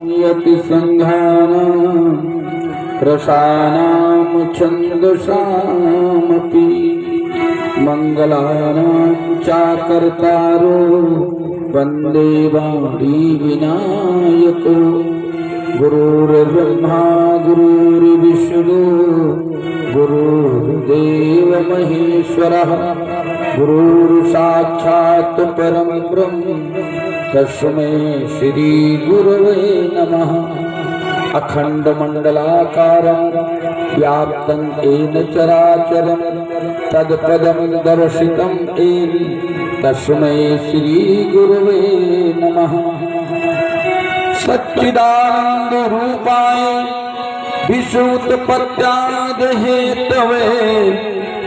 यति संघानां रसानां छन्दसामपि मंगलानां चाकर्तारो वन्दे वाणी विनायको गुरुर्ब्रह्मा गुरुर्विष्णु गुरुर्देव महेश्वरः गुरुर्साक्षात् परं ब्रह्म तस्मै श्री गुरवे नमः। अखंडमंडलाकारं व्याप्तं येन चराचरं तत्पदं दर्शितं येन तस्मै श्री गुरवे नमः। सच्चिदानंद रूपाय विश्वोत्पत्त्याद हेतवे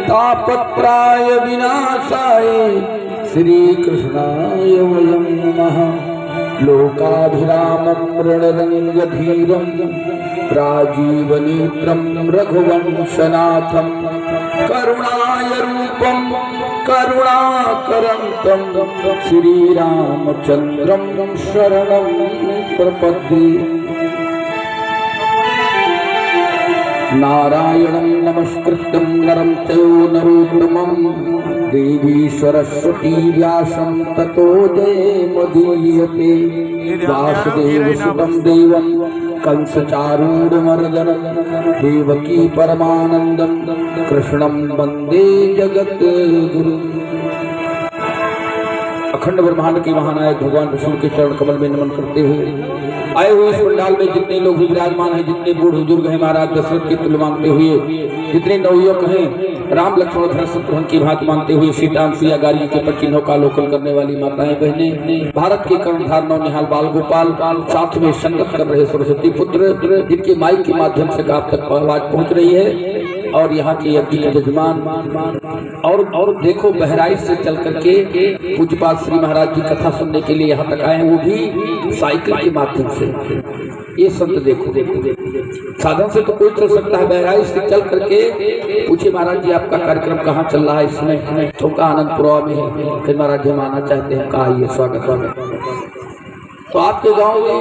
तापत्राय विनाशाय श्री कृष्णाय वयं नमः। लोकाभिरामं रणरंगधीरं राजीवनेत्रं रघुवंशनाथं करुणाय रूपं करुणाकरं श्रीरामचन्द्रं शरणं प्रपद्ये। नारायणं नमस्कृत्यं नरं चैव नरोत्तमं देवी सरस्वती व्यासं ततो जयमुदीरये। वासुदेवसुतं देवं कंसचारूढमर्दनं देवकी परमानन्दं कृष्णं वन्दे जगद्गुरुम्। अखंड ब्रह्मांड के महानायक भगवान विष्णु के चरण कमल में नमन करते हुए आए हुए इस पंडाल में जितने लोग विराजमान हैं, जितने बूढ़ बुजुर्ग हैं, महाराज दशरथ की तुल्य मांगते हुए, जितने नवयुवक हैं, राम लक्ष्मण भरत शत्रुघ्न की भांति मानते हुए, सीता सिया गाड़ी के पच्चिन्हों का अवलोकन करने वाली माताएं बहनें, भारत के कर्णधार नौनिहाल बाल गोपाल, साथ में संगत कर रहे सरस्वती पुत्र, जिनके माइक के माध्यम से आप तक आवाज पहुंच रही है, और यहाँ के यज्ञ के यजमान, और देखो बहराइच से चल करके पूज्यपाद श्री महाराज की कथा सुनने के लिए यहाँ तक आए, वो भी साइकिल के माध्यम से। ये संत देखो साधन से तो कोई चल सकता है, बहराइच से चल करके पूछे महाराज जी आपका कार्यक्रम कहाँ चल रहा है इसमें, तो का आनंदपुरा में है। फिर महाराज जी हम आना चाहते हैं, कहा ये स्वागत। तो आपके गाँव में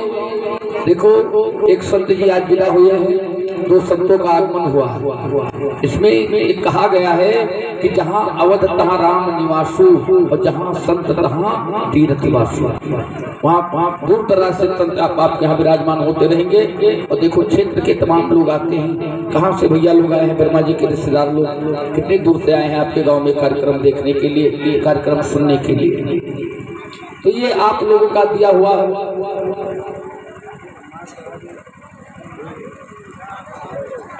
देखो एक संत जी आज विदा हुए हैं, दो संतों का आगमन हुआ। इसमें एक कहा गया है कि जहाँ अवध तहाँ राम निवासु और जहाँ संत तहाँ तीर्थ वासु। वहाँ दूर दराज से संत आपके यहाँ विराजमान होते रहेंगे। और देखो क्षेत्र के तमाम लोग आते हैं, कहाँ से भैया लोग आए हैं, ब्रह्मा जी के रिश्तेदार लोग कितने दूर से आए हैं आपके गाँव में कार्यक्रम देखने के लिए, कार्यक्रम सुनने के लिए। तो ये आप लोगों का दिया हुआ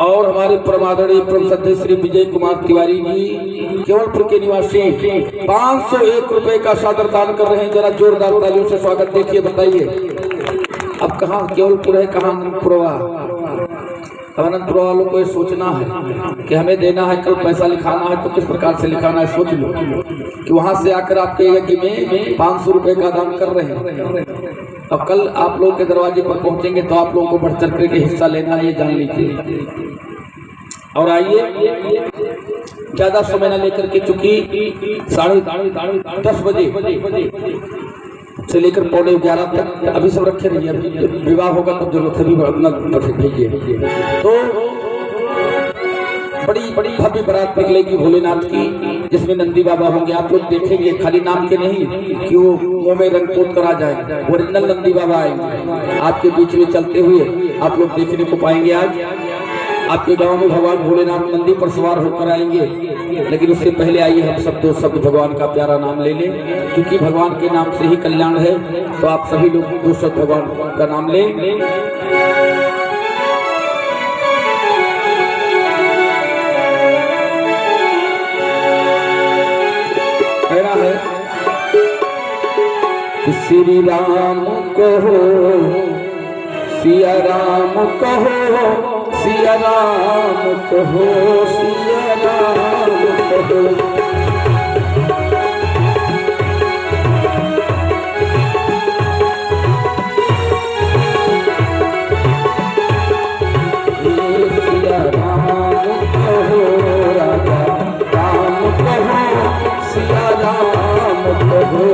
और हमारे परमादरणीय परम श्रद्धेय श्री विजय कुमार तिवारी जी केवलपुर के निवासी 501 रुपए का सादर दान कर रहे हैं। जरा जोरदार तालियों से स्वागत देखिए, बताइए अब कहाँ केवलपुर है, कहाँ अनंतपुरवा। अनंतपुर वालों को ये सोचना है कि हमें देना है, कल पैसा लिखाना है तो किस प्रकार से लिखाना है। सोच लो कि वहां से आकर आपके यज्ञ में 500 रुपए का दान कर रहे हैं, अब कल आप लोगों के दरवाजे पर पहुंचेंगे तो आप लोगों को बढ़ चढ़ करके हिस्सा लेना है, ये जान लीजिए। और आइए ज्यादा समय न लेकर के, चूंकि 10:30 बजे से लेकर 11:15 तक अभी सब रखे रहिए। अभी विवाह होगा तो जरूरत है भी अपना भेजिए। तो बड़ी भव्य बारात निकलेगी भोलेनाथ की, जिसमें नंदी बाबा होंगे। आप लोग देखेंगे खाली नाम के नहीं कि वो मुंह में रंग पोत कर आ जाए, ओरिजिनल नंदी बाबा आएंगे आपके बीच में चलते हुए, आप लोग देखने को पाएंगे। आज आपके गांव में भगवान भोलेनाथ नंदी पर सवार होकर आएंगे, लेकिन उससे पहले आइए हम सब दो शब्द भगवान का प्यारा नाम ले लें, क्योंकि भगवान के नाम से ही कल्याण है। तो आप सभी लोग 2 शब्द भगवान का नाम लें। कहना है श्री राम कहो सिया राम कहो, सिया राम कहो, सिया राम कहो। सिया राम कहो, राजा राम कहो, सिया राम कहो,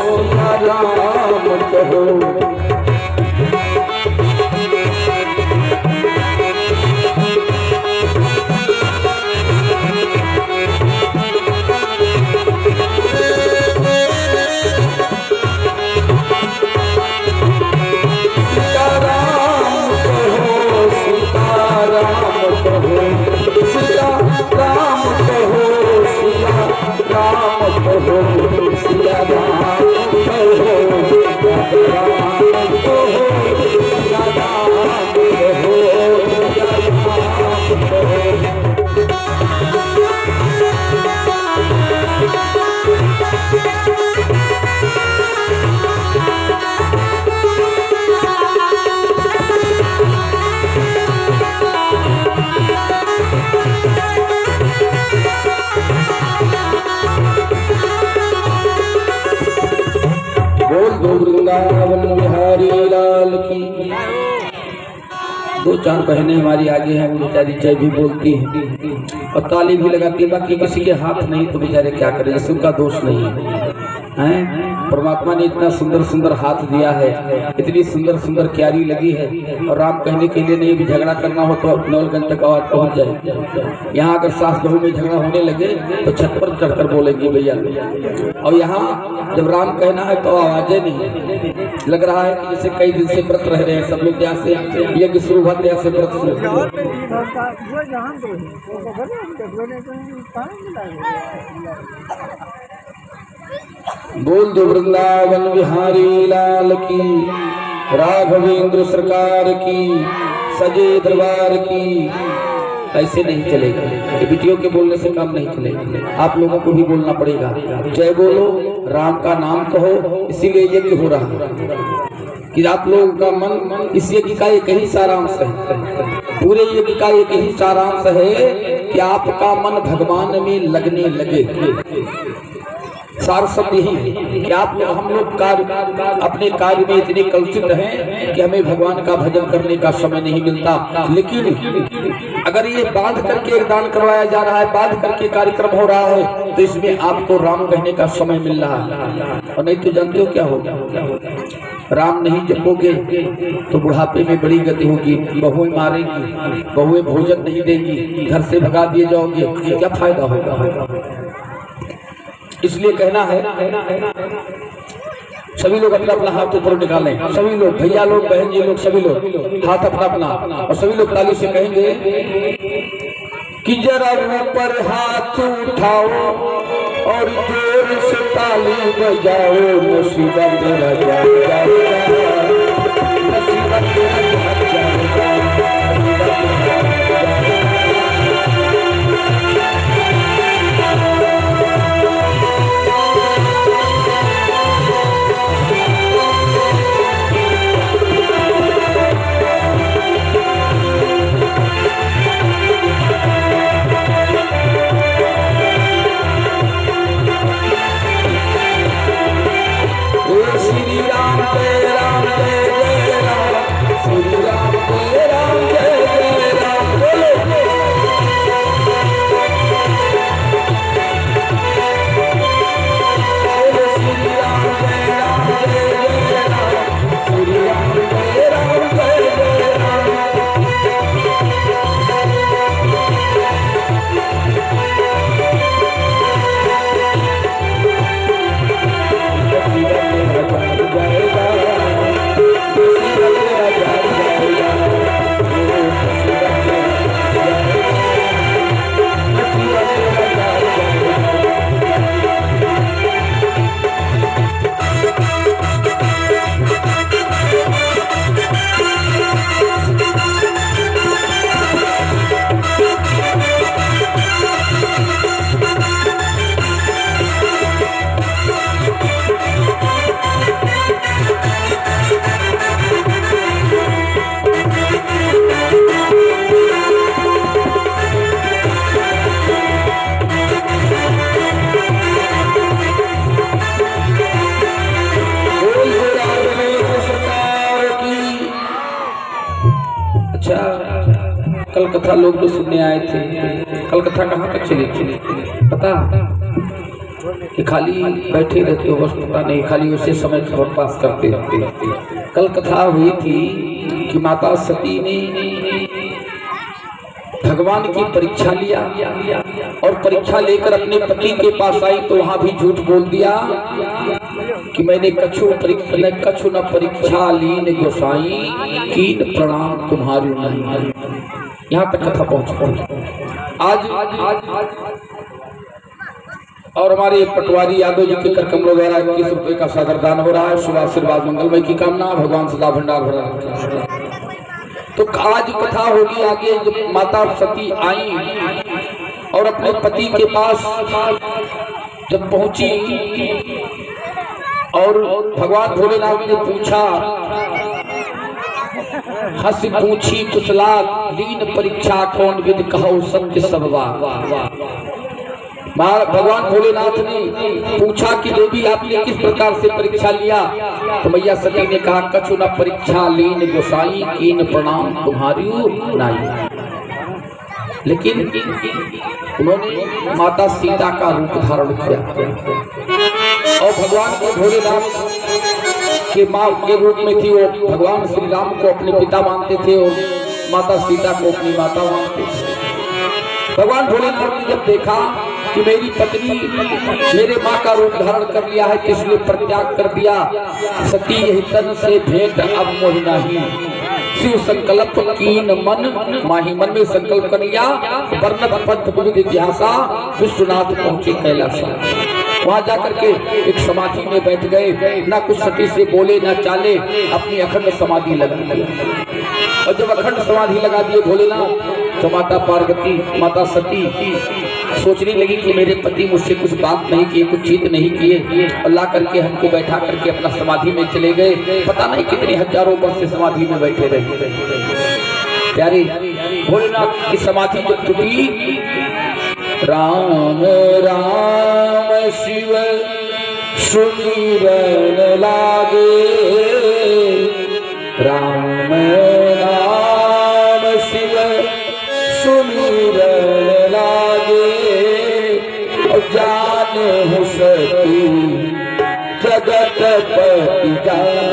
सिया राम कहो। राम कहो सिया राम कहो राम कहो सिया राम कहो सिया राम कहो। वृंदावन बिहारी लाल की। दो चार बहनें हमारी आगे हैं, वो बेचारी जय भी बोलती हैं और ताली भी लगाती है, बाकी किसी के हाथ नहीं तो बेचारे क्या करें, जैसे उनका दोष नहीं है। परमात्मा ने इतना सुंदर सुंदर हाथ दिया है, इतनी सुंदर सुंदर क्यारी लगी है, और राम कहने के लिए नहीं भी झगड़ा करना हो तो नौलगंज तक आवाज पहुंच जाए। यहाँ अगर सास बहू में झगड़ा होने लगे तो छत पर चढ़कर बोलेंगे भैया, और यहाँ जब राम कहना है तो आवाजें नहीं। लग रहा है कि जैसे कई दिन से व्रत रह रहे हैं सब लोग, जैसे यज्ञ शुरू होते हैं व्रत शुरू। बोल दो वृंदावन बिहारी लाल की, राघवेंद्र सरकार की, सजे दरबार की। ऐसे नहीं चलेगा, ये बिटियों के बोलने से काम नहीं चलेगा, आप लोगों को भी बोलना पड़ेगा। जय बोलो, राम का नाम कहो, इसीलिए यज्ञ हो रहा है कि आप लोगों का मन, इस यज्ञ का एक ही सारांश है, पूरे यज्ञ का एक ही सारांश है कि आपका मन भगवान में लगने लगे। सार शब्द यही है कि आप लोग, हम लोग अपने कार्य में इतने कलुषित हैं कि हमें भगवान का भजन करने का समय नहीं मिलता। लेकिन अगर ये बांध करके एक दान करवाया जा रहा है, बांध करके कार्यक्रम हो रहा है, तो इसमें आपको राम कहने का समय मिल रहा है। और नहीं तो जानते हो क्या होगा, राम नहीं जपोगे तो बुढ़ापे में बड़ी गति होगी, बहुएं मारेंगी, बहुएं भोजन नहीं देंगी, घर से भगा दिए जाओगे, क्या फायदा होगा। इसलिए कहना है सभी लोग अपना अपना हाथ ऊपर निकालें, सभी लोग, भैया लोग, बहन जी लोग, सभी लोग हाथ अपना अपना, और सभी लोग ताली से कहेंगे कि जरा ऊपर हाथ उठाओ और जोर से ताली बजाओ, मुसीबत मेरा जाएगा, मुसीबत मेरा जाएगा। कल कथा लोग जो सुनने आए थे, कल कथा कहाँ तक चली थी पता कि खाली बैठे रहते हो बस, पता नहीं, खाली उसे समय खबर पास करते रहते। कल कथा हुई थी कि माता सती ने भगवान की परीक्षा लिया और परीक्षा लेकर अपने पति के पास आई तो वहां भी झूठ बोल दिया कि मैंने कछु न परीक्षा लीन गोसाई, कीन प्रणाम तुम्हारी नहीं। यहाँ तक कथा पहुंच आज और हमारे पटवारी यादव जी के कर कमलों द्वारा 21 रुपए का सागरदान हो रहा है। शुभ आशीर्वाद मंगलमय की कामना, भगवान सदा भंडार भरा रखे। तो आज कथा होगी आगे। जब माता सती आई और अपने पति के पास जब पहुंची और भगवान भोलेनाथ ने पूछा, हंस पूछी कुशला लीन परीक्षा कौन विद कहो सत्य सबवा। भगवान भोलेनाथ ने पूछा कि देवी आपने किस प्रकार से परीक्षा लिया। तो मैया सती ने कहा, कछु न परीक्षा लीन गोसाई कीन प्रणाम तुम्हारी नाई। लेकिन उन्होंने माता सीता का रूप धारण किया और भगवान के भोलेनाथ के माँ के रूप में थी। वो भगवान श्री राम को अपने पिता मानते थे और माता सीता को अपनी माता मानते थे। भगवान भोलेनाथ ने जब देखा कि मेरी पत्नी मेरे माँ का रूप धारण कर लिया है, इसलिए परित्याग कर दिया। सती यही तन से भेंट अब मोहि नाही, शिव संकल्प कीन मन माही। मन में संकल्प कर लिया, वर्णत पंथ विविध इतिहासा, विश्वनाथ पहुंचे कैलासा। वहां जाकर के एक समाधि में बैठ गए, ना कुछ सती से बोले ना चाले, अपनी अखंड समाधि लगा दी। और जब अखंड समाधि लगा दिए भोलेनाथ, तो माता पार्वती माता सती सोचने लगी कि मेरे पति मुझसे कुछ बात नहीं किए, कुछ चीत नहीं किए, अल्लाह करके हमको बैठा करके अपना समाधि में चले गए। पता नहीं कितने हजारों वर्ष से समाधि में बैठे रहे। प्यारे भोलेनाथ की समाधि जब टूटी, राम राम शिव सुमिरन लागे, राम राम शिव सुमिरन लागे, और जान हो सती जगत पति जागे।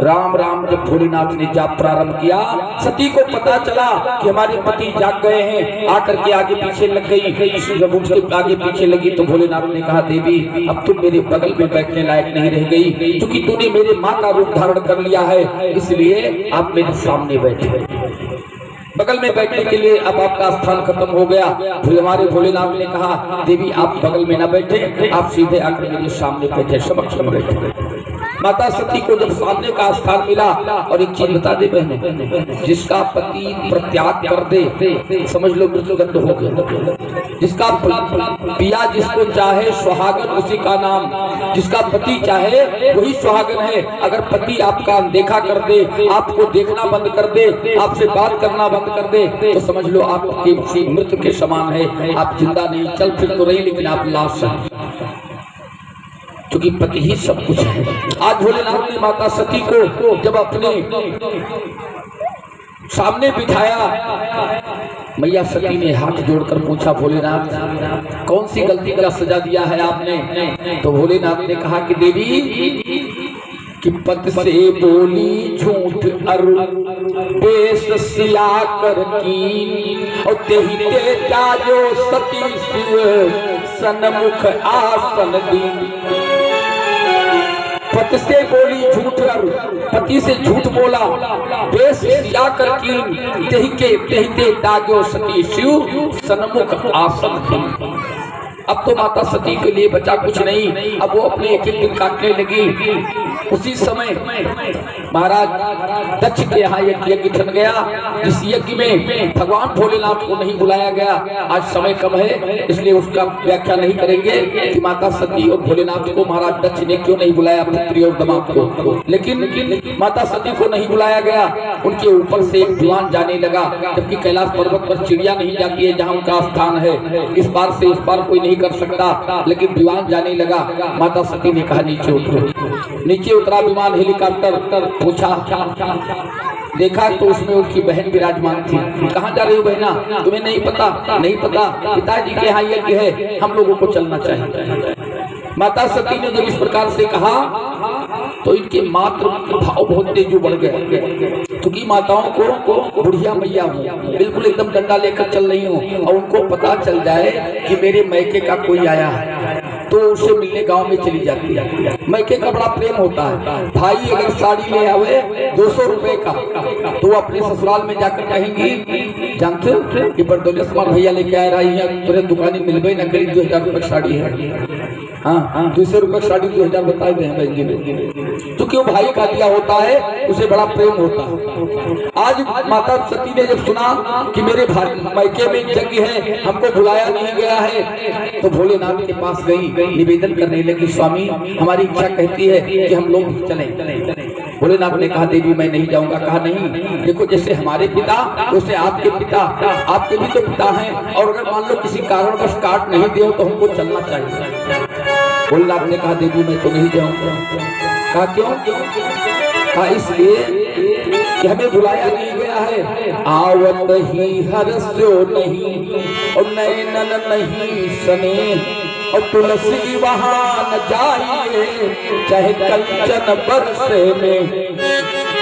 राम राम जब भोलेनाथ ने जाप प्रारंभ किया, सती को पता चला कि हमारे पति जाग गए हैं, आकर के आगे पीछे लग गई। जब उसके आगे पीछे लगी तो भोलेनाथ ने कहा, देवी अब तुम मेरे बगल में बैठने लायक नहीं रह गई, क्योंकि तूने मेरे माँ का रूप धारण कर लिया है, इसलिए आप मेरे सामने बैठे। बगल में बैठने के लिए अब आपका स्थान खत्म हो गया। फिर हमारे भोलेनाथ ने कहा, देवी आप बगल में ना बैठे, आप सीधे आकर मेरे सामने बैठे, समक्ष में बैठे। माता सती को जब सामने का स्थान मिला, और एक चीज बता दे बहने, जिसका पति प्रत्याग कर दे समझ लो मृत्युदंड हो गया। जिसका पिया जिसको चाहे सुहागन उसी का नाम, जिसका पति चाहे वही सुहागन है। अगर पति आपका अनदेखा कर दे, आपको देखना बंद कर दे, आपसे बात करना बंद कर दे, तो समझ लो आपकी मृत्यु के समान है। आप जिंदा नहीं, चल फिर तो रही, लेकिन आप लाश हैं, क्योंकि पति ही सब कुछ है। आज भोलेनाथ ने माता सती को जब अपने सामने बिठाया, मैया सती ने हाथ जोड़कर पूछा, भोलेनाथ कौन सी गलती का सजा दिया है आपने। तो भोलेनाथ ने कहा कि देवी कि पत से बोली झूठ अरु बेस सिया कर की, और तेही ते त्याजो सती शिव सन्मुख आसन दी। पति से बोली झूठ कर, पति से झूठ बोला, बेस सिया कर की, तेही ते त्याजो सती शिव सन्मुख आसन दी। अब तो माता सती के लिए बचा कुछ नहीं, अब वो अपने एक एक दिन काटने लगी। उसी समय महाराज दक्ष के यहाँ यज्ञ ठन गया। इस यज्ञ में भगवान भोलेनाथ को नहीं बुलाया गया। आज समय कम है इसलिए उसका व्याख्या नहीं करेंगे कि माता सती और भोलेनाथ को महाराज दक्ष ने क्यों नहीं बुलाया, पुत्री और दामाद को। लेकिन माता सती को नहीं बुलाया गया। उनके ऊपर से एक विमान जाने लगा, जबकि कैलाश पर्वत पर चिड़िया नहीं जाती है जहाँ उनका स्थान है, इस पार से उस पार कोई नहीं कर सकता, लेकिन विमान जाने लगा। माता सती ने कहा नीचे उतरो। नीचे उतरा विमान, हेलीकॉप्टर। पूछा, देखा तो उसमें उनकी बहन विराजमान थी। कहाँ जा रही हो बहना? तुम्हें नहीं पता? नहीं पता, पिताजी के यहाँ यज्ञ है, हम लोगों को चलना चाहिए। माता सती ने जब इस प्रकार से कहा तो इनके मातृ भाव बहुत तेज बढ़ गए, क्योंकि माताओं को बुढ़िया मैया हूँ, बिल्कुल एकदम डंडा लेकर चल रही हूँ, और उनको पता चल जाए कि मेरे मैके का कोई आया है तो उससे मिलने गांव में चली जाती है। मैके का बड़ा प्रेम होता है। भाई अगर साड़ी ले आवे 200 रुपए का तो अपने ससुराल में जाकर कहेंगी, जानते हो कि बरदौलिया कुमार भैया लेके आ रही है, तुरंत दुकानी मिलबे न करी, 2000 रुपए साड़ी है। हाँ, 200 रुपए साड़ी 2000 बताए गए हैं। तो क्यों भाई का दिया होता है, उसे बड़ा प्रेम होता है। आज माता सती ने जब सुना कि मेरे मायके में यज्ञ है, हमको बुलाया नहीं गया है, तो भोलेनाथ के पास गई, निवेदन करने लगी, स्वामी हमारी इच्छा कहती है कि हम लोग चलें। भोलेनाथ ने कहा, देवी मैं नहीं जाऊंगा। कहा नहीं, देखो जैसे हमारे पिता वैसे आपके पिता, आपके भी तो पिता हैं, और अगर मान लो किसी कारणवश काट नहीं दिया तो हमको चलना चाहिए। भोलेनाथ ने कहा, देवी मैं तो नहीं जाऊंगा। कहा क्यों? कहा इसलिए कि हमें बुलाया नहीं गया है। आवत ही हर्षो नहीं और नैनन नहीं सने, और तुलसी वहां न जाइए चाहे कंचन बरसे में।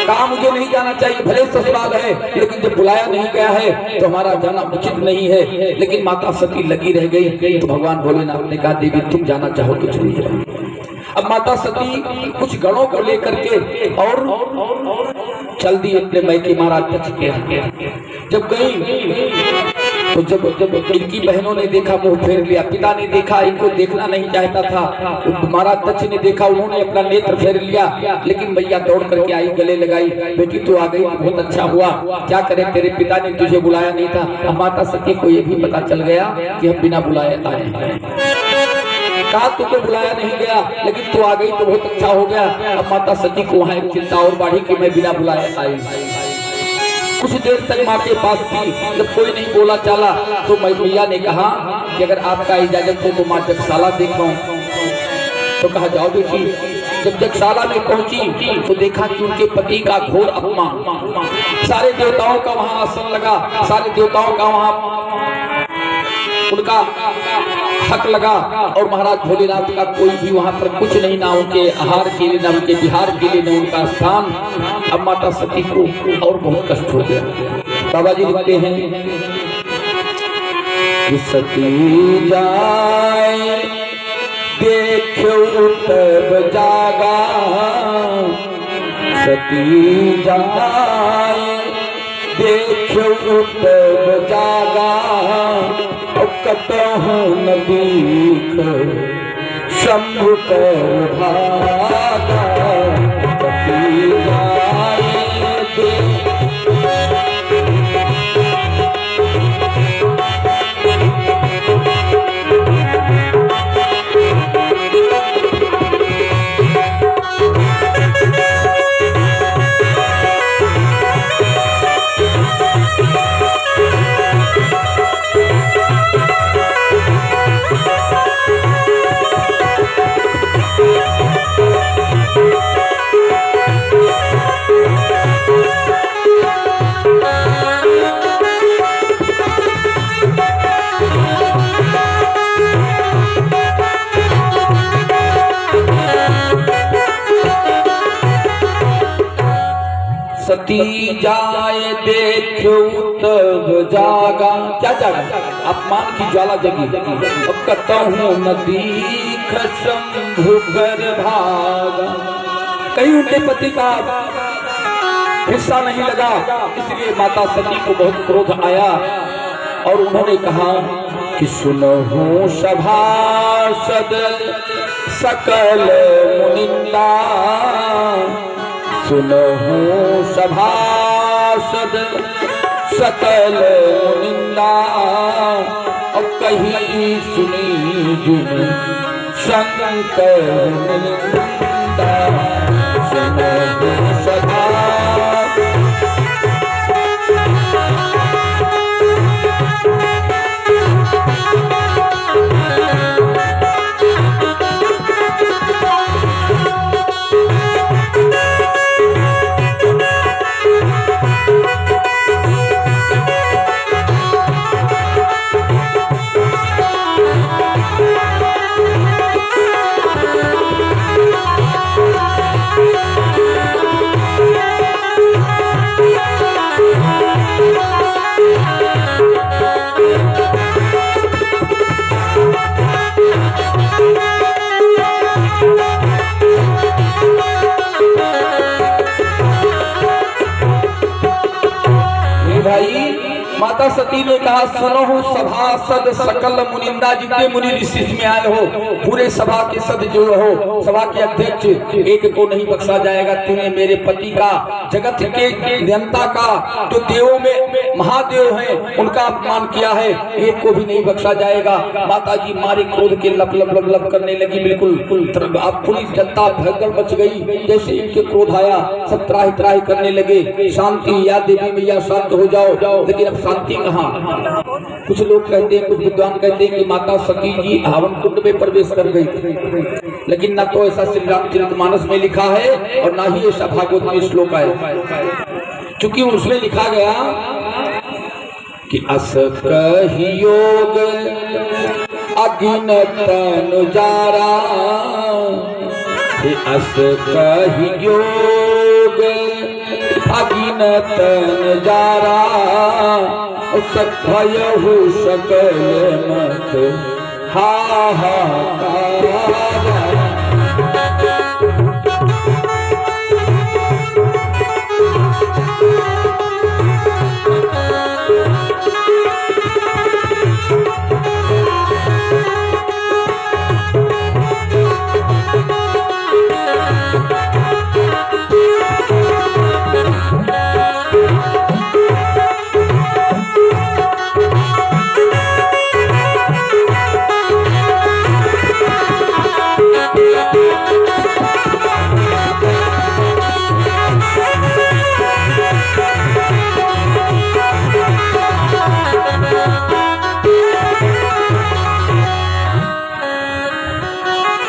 कहा मुझे नहीं जाना चाहिए, भले ससुराल है, लेकिन जब बुलाया नहीं गया है तो हमारा जाना उचित नहीं है। लेकिन माता सती लगी रह गई, तो भगवान भोलेनाथ ने कहा, देवी तुम जाना चाहो तो चली जाओ। अब माता सती कुछ गणों को लेकर के और चल दी अपने मैके महाराज दक्ष के। जब गई तो जब इनकी बहनों ने देखा मुंह फेर लिया, पिता ने देखा इनको देखना नहीं चाहता था, महाराज दक्ष ने देखा उन्होंने अपना नेत्र फेर लिया, लेकिन मैया दौड़ करके आई, गले लगाई, बेटी तू आ गई, बहुत अच्छा हुआ, क्या करे तेरे पिता ने तुझे बुलाया नहीं था। अब माता सती को ये भी पता चल गया कि हम बिना बुलाए आए। कहा तुझको बुलाया नहीं गया, लेकिन तू आ गई तो बहुत अच्छा हो गया। अब माता सती को वहाँ एक चिंता और बढ़ी कि मैं बिना बुलाए आई। कुछ देर तक माँ के पास थी, जब कोई नहीं बोला चाला तो मैया ने कहा कि अगर आपका इजाजत हो तो माँ जगशाला देखो। तो कहा जाओ बेटी। जब जगशाला में पहुंची तो देखा कि उनके पति का घोर अपमान, सारे देवताओं का वहां आसन लगा, सारे देवताओं का वहां उनका हक लगा, और महाराज भोलेनाथ का कोई भी वहां पर कुछ नहीं, ना उनके आहार के लिए, ना उनके विहार के लिए, ना उनका स्थान। अब माता सती को और बहुत कष्ट हो गया। बाबा जी लिखते हैं कि सती जाए देखो तब जागा, सती जाए देखो तब जागा, कतहु न दीख शंभु कर भागा, सती जाए सती जाए देखो तब जागा। क्या जागा? अपमान की ज्वाला जगी। अब कतहु न दीख शंभु कर भागा। कहीं उनके पति का हिस्सा नहीं लगा, इसलिए माता सती को बहुत क्रोध आया और उन्होंने कहा कि सुनहु सभासद सकल मुनिंदा, सुनहु सभासद सकल मुनिंदा, और कहीं सुनी जिन शंकर निंदा। सुनहु सभा माता सती ने कहा सुनो सभासद सकल मुनिंदा, जितने मुनि ऋषि में आए हो पूरे सभा के सद जो हो, सभा के अध्यक्ष, एक को नहीं बख्शा जाएगा। तूने मेरे पति का, जगत के जनता का, जो देवों में महादेव हैं उनका अपमान किया है, एक को भी नहीं बख्शा जाएगा। माता जी मारे क्रोध के लब लब लब लब करने लगी, बिल्कुल अब पूरी जनता भगदड़ मच गई। जैसे इनके क्रोध आया सब त्राही त्राही करने लगे, शांति या देवी मैया शांत हो जाओ। लेकिन अब शांति कहाँ? कुछ लोग कहते हैं, कुछ विद्वान कहते हैं कि माता सती जी हवन कुंड में प्रवेश कर गई, लेकिन ना तो ऐसा श्री रामचरितमानस में लिखा है और ना ही ऐसा भागवत में श्लोक है। चूंकि उसमें लिखा गया कि अस कहि योग अगिनत अनुजारा, अस कहि योग अगिनत अनुजारा, सत्भयहु सकल मत हाहाकार।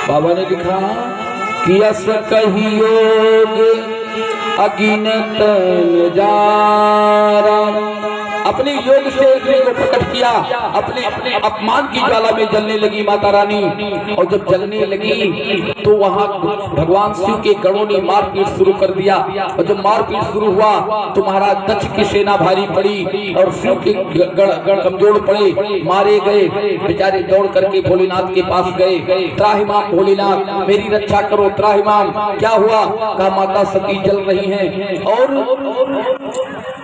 बाबा ने लिखा कि अस कहि योग अगिनत अनुजारा, अपने योग से अग्नि को प्रकट किया, अपने अपमान की ज्वाला में जलने लगी माता रानी। और जब जलने लगी तो वहां भगवान शिव के गणों ने मारपीट शुरू कर दिया। और जब मारपीट शुरू हुआ तो महाराज दक्ष की सेना भारी पड़ी और शिव के गण कमजोर पड़े, मारे गए। बेचारे दौड़ करके भोलेनाथ के पास गए, त्राहिमाम भोलेनाथ मेरी रक्षा करो, त्राहिमाम क्या हुआ? कहा माता सती जल रही हैं और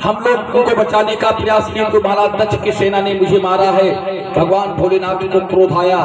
हम लोग उनको बचाने का प्रयास किया तो महाराज दक्ष की सेना ने मुझे मारा है। भगवान भोलेनाथ को क्रोध आया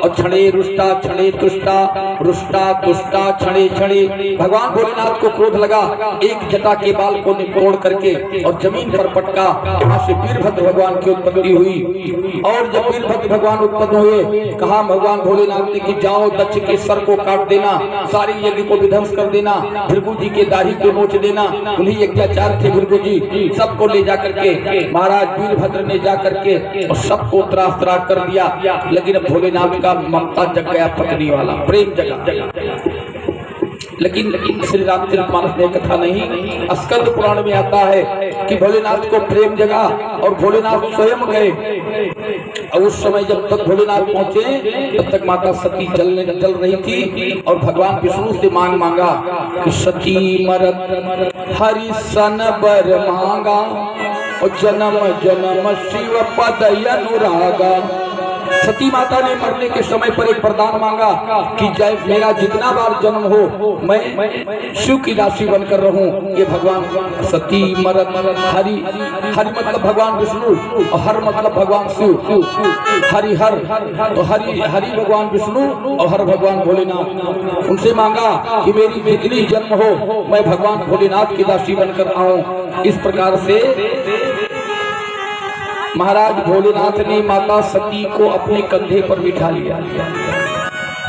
और क्षणे रुष्टा क्षणे तुष्टा, रुष्टा तुष्टा क्षणे क्षणे, भगवान भोलेनाथ को क्रोध लगा। एक जटा के बाल को तोड़ करके और जमीन पर पटका, वहां से वीरभद्र भगवान की उत्पत्ति हुई। और जब वीरभद्र भगवान उत्पन्न हुए, कहा भगवान भोलेनाथ ने कि जाओ दक्ष के सर को काट देना, सारे यज्ञ को विध्वंस कर देना, भृगु जी के दाढ़ी को नोच देना, उन्हीं यज्ञाचार थे भृगु जी, सबको ले जाकर के महाराज वीरभद्र ने जाकर के और सबको त्रास त्रास कर दिया। लेकिन भोलेनाथ का ममता जग गया, पत्नी वाला प्रेम जगा। लेकिन श्री रामचरितमानस में कथा नहीं, स्कंद पुराण में आता है कि भोलेनाथ को प्रेम जगा और भोलेनाथ स्वयं गए। और उस समय जब तक भोलेनाथ पहुंचे तब तक माता सती जल रही थी और भगवान विष्णु से मांगा कि सती मरत हरि सन बर मांगा और जन्म जन्म शिव पद अनुरागा, सती माता ने मरने के समय पर एक वरदान मांगा कि जय मेरा जितना बार जन्म हो मैं शिव की दासी बनकर रहूं। ये भगवान सती मरत हरि, हरि मतलब भगवान विष्णु और हर मतलब भगवान शिव, हरिहर तो हरि हरि भगवान विष्णु और हर भगवान भोलेनाथ। उनसे मांगा कि मेरी जितनी जन्म हो मैं भगवान भोलेनाथ की दासी बनकर आऊं। इस प्रकार से महाराज भोलेनाथ ने माता सती को अपने कंधे पर बिठा लिया,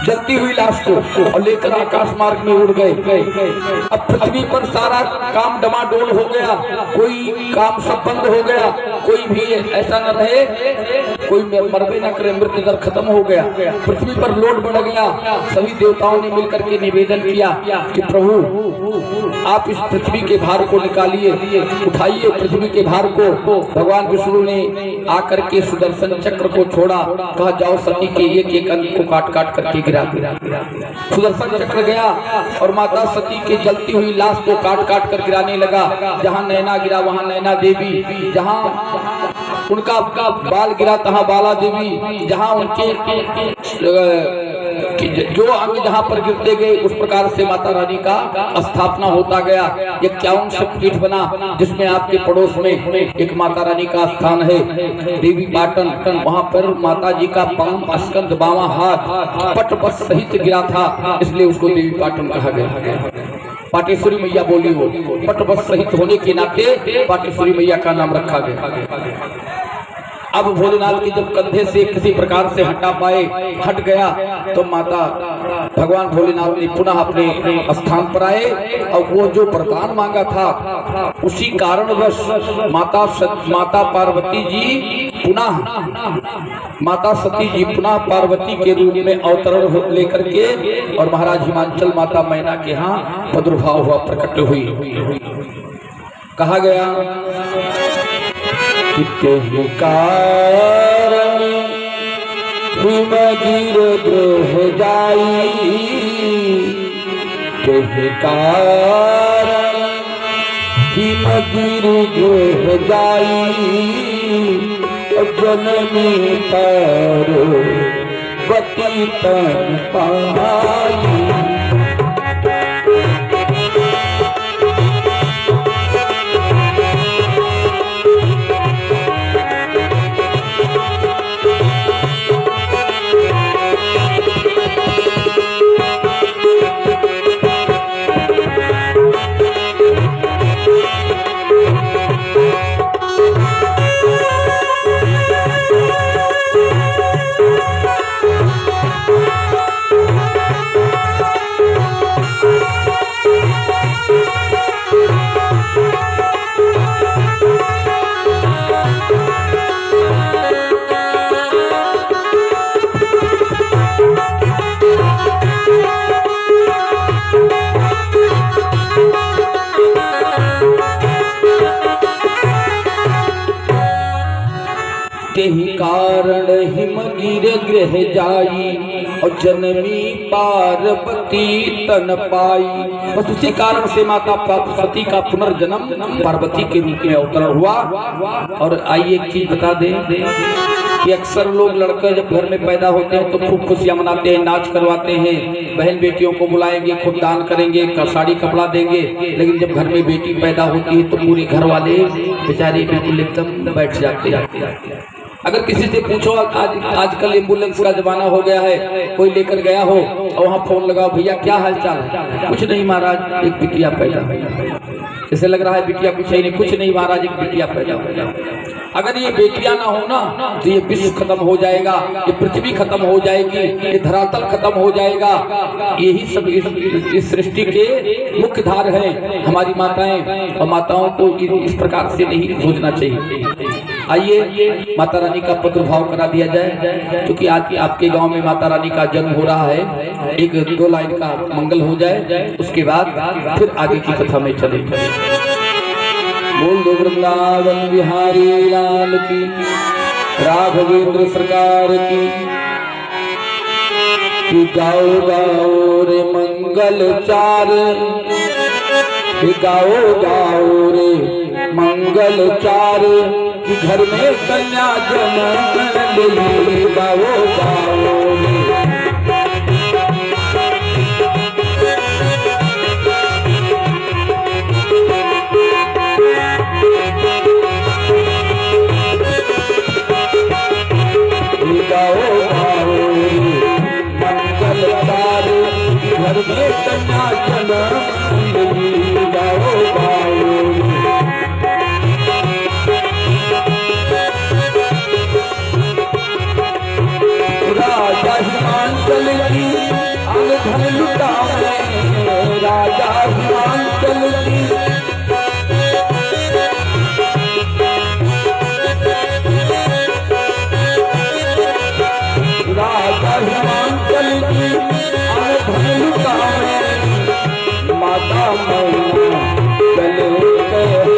जलती हुई लाश को, और लेकर आकाश मार्ग में उड़ गए। अब पृथ्वी पर सारा काम डमाडोल हो गया, कोई काम सब बंद हो गया, कोई भी ऐसा न रहे कोई मरबे न करे, मृत्यु दर खत्म हो गया। पृथ्वी पर लोड बढ़ गया। सभी देवताओं ने मिलकर के निवेदन किया कि प्रभु आप इस पृथ्वी के भार को निकालिए, उठाइए पृथ्वी के भार को। भगवान विष्णु ने आकर के सुदर्शन चक्र को छोड़ा, कहा जाओ सती के एक एक अंग को काट काट करके गिरा। सुदर्शन चक्र गया और माता सती के जलती हुई लाश को काट काट कर गिराने लगा। जहां नैना गिरा वहां नैना देवी, जहां उनका बाल गिरा तहां बाला देवी, जहां उनके जो अंग जहां पर गिरते गए उस प्रकार से माता रानी का स्थापना होता गया। 51 शक्तिपीठ बना, जिसमें आपके पड़ोस में एक माता रानी का स्थान है देवी पाटन। वहां पर माता जी का पांव स्कंद बावां हाथ पटबस सहित गिरा था, इसलिए उसको देवी पाटन कहा गया। पाटेश्वरी मैया बोली हो, पटबस सहित होने के नाते पाटेश्वरी मैया का नाम रखा गया। अब भोलेनाथ की जब कंधे से किसी प्रकार से हटा पाए, हट गया, तो माता भगवान भोलेनाथ ने पुनः अपने स्थान पर आए और वो जो वरदान मांगा था उसी कारणवश माता पार्वती जी माता सती जी पुनः पार्वती के रूप में अवतरण लेकर के और महाराज हिमांचल माता मैना के यहाँ प्रादुर्भाव हुआ, प्रकट हुई। कहा गया तेहि कारण हिमगिर द्रोह जाई, तेहि कारण हिमगिर द्रोह जाई, जननी पार्वती तन पाई। तेहि कारण हिमगिर गृह जाई और जनमी पार्वती तन पाई। बस उसी कारण से माता सती का पुनर्जन्म पार्वती के रूप में अवतरण हुआ। और आइए एक चीज बता दें कि अक्सर लोग लड़के जब घर में पैदा होते हैं तो खूब खुशियां मनाते हैं, नाच करवाते हैं, बहन बेटियों को बुलाएंगे, खूब दान करेंगे, साड़ी कपड़ा देंगे। लेकिन जब घर में बेटी पैदा होती है तो पूरे घर वाले बेचारे बिल्कुल एकदम बैठ जाते हैं। अगर किसी से पूछो आजकल एम्बुलेंस का जमाना हो गया है, कोई लेकर गया हो और वहाँ फोन लगाओ, भैया क्या हाल चाल है? कुछ नहीं महाराज, एक बिटिया पैदा हुई। जैसे लग रहा है बिटिया कुछ ही नहीं, कुछ नहीं महाराज, एक बिटिया पैदा हुई। अगर ये बेटियां ना हो ना तो ये विश्व खत्म हो जाएगा, ये पृथ्वी खत्म हो जाएगी, ये धरातल खत्म हो जाएगा। यही सब इस सृष्टि के मुख्य धार है हमारी माताएं, और माताओं को इस प्रकार से नहीं सोचना चाहिए। आइए माता रानी का प्रादुर्भाव करा दिया जाए, क्योंकि आज आपके गांव में माता रानी का जन्म हो रहा है। एक दो लाइन का मंगल हो जाए, उसके बाद फिर आगे की कथा में चले। बोल दो वृंदावन बिहारी लाल की, राघवेंद्र सरकार की गाओ गाओ रे मंगल चार, गाओ गाओ रे मंगल चार, कि घर में कन्या जन्म ली गाओ गाओ घर में कन्या जन्म ली गाओ गाओ राजा हिमांचल की अंग धन लुटावे राजा हिमांचल की राजा हिमांचल की माता मैया चले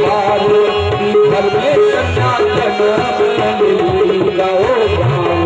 हार घर में कन्या जन्म गाओ गाओ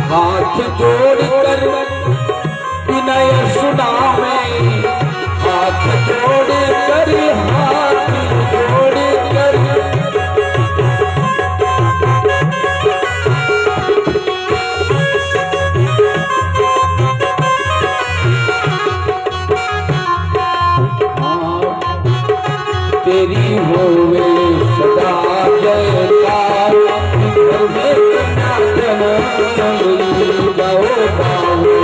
हाथ जोड़ कर विनय सुनावे हाथ जोड़ कर हाथ जोड़ कर तेरी होवे सदा जयकार घर में गाओ गाओ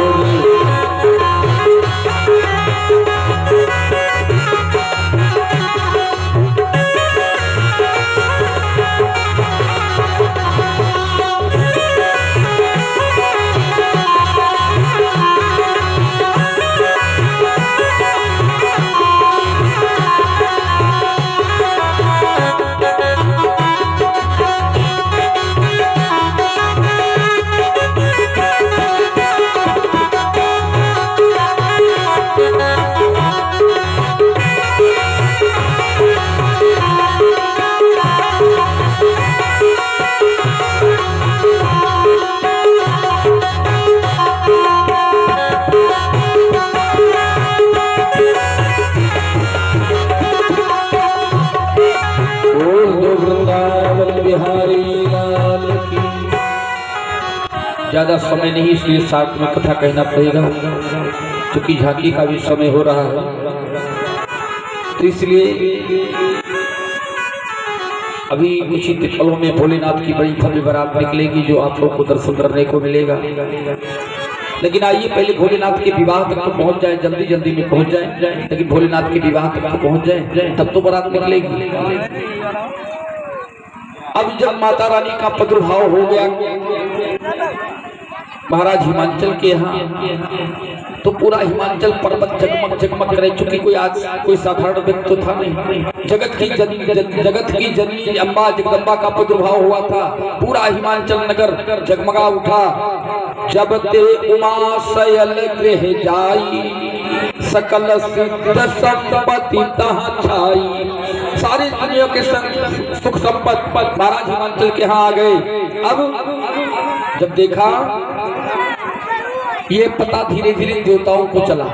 ज्यादा समय नहीं इसलिए साथ में कथा कहना पड़ेगा क्योंकि झांकी का भी समय हो रहा है तो इसलिए अभी उचित पलों में भोलेनाथ की बड़ी भव्य बारात निकलेगी जो आप लोग को दर्शन करने को मिलेगा। लेकिन आइए पहले भोलेनाथ के विवाह तक तो पहुंच जाए, जल्दी जल्दी में पहुंच जाए, लेकिन भोलेनाथ के विवाह तक तो पहुंच जाए तब तो बारात निकलेगी। अब जब माता रानी का प्रादुर्भाव हो गया महाराज हिमांचल के यहाँ तो पूरा हिमांचल पर्वत जगमग जगमग करे। चूंकि कोई साधारण व्यक्ति तो था नहीं, जगत की जननी अम्बा जगदम्बा का प्रादुर्भाव हुआ था। पूरा हिमांचल नगर जगमगा उठा। जब ते उमा शयल गृह जाई सकल सिद्ध संपत्ति तहाँ छाई। सारी दुनिया के सुख संपत्ति महाराज हिमांचल के यहाँ आ गए। अब जब देखा ये पता धीरे धीरे देवताओं को चला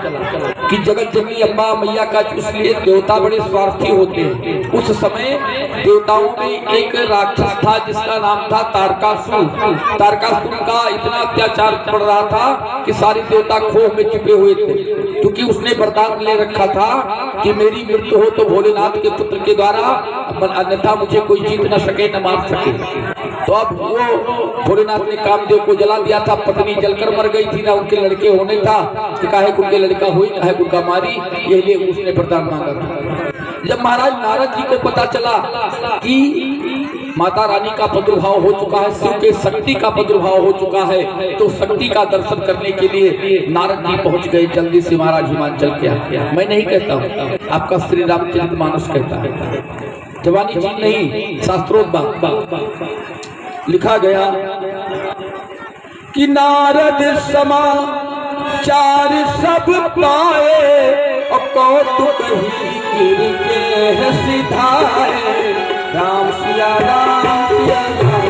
कि जगत जननी अम्बा मैया का इसलिए देवता बड़े स्वार्थी होते हैं। उस समय देवताओं में एक राक्षस था जिसका नाम था तारकासुर। तारकासुर का इतना अत्याचार पड़ रहा था कि सारे देवता खोह में छुपे हुए थे, क्योंकि उसने वरदान ले रखा था कि मेरी मृत्यु हो तो भोलेनाथ के पुत्र के द्वारा, अन्यथा मुझे कोई जीत न सके न मार सके। तो अब वो भोलेनाथ ने कामदेव को जला दिया था, पत्नी जलकर मर गई थी, ना उनके लड़के होने था कि काहे उनके लड़का हुई काहे उनका मारी, यही उसने वरदान मांगा था। जब महाराज नारद जी को पता चला कि माता रानी का प्रादुर्भाव हो चुका है, शिव के शक्ति का प्रादुर्भाव हो चुका है, तो शक्ति का दर्शन करने के लिए नारद जी पहुंच गए जल्दी से महाराज हिमाचल के। मैं नहीं कहता हूँ, आपका श्री रामचरितमानस कहता है, जवानी चीज नहीं, शास्त्रोक्त लिखा गया कि नारद समाचार सब पाए और कौतुक ही गिर के सिधाए। राम सिया राम सिया राम।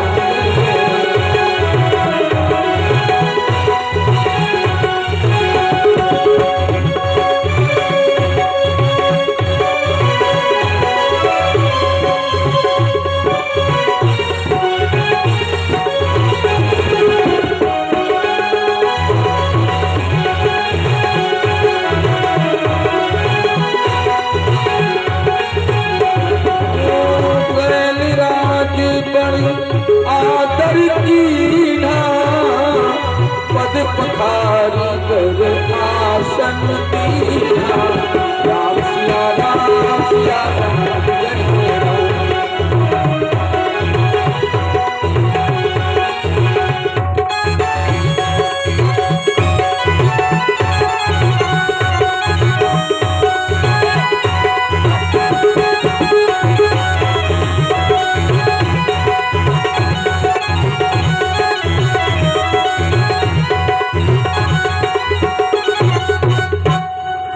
आदर कीन्हा पद पखारी कर आसन दीन्हा। राम सिया राम सिया राम जय राम।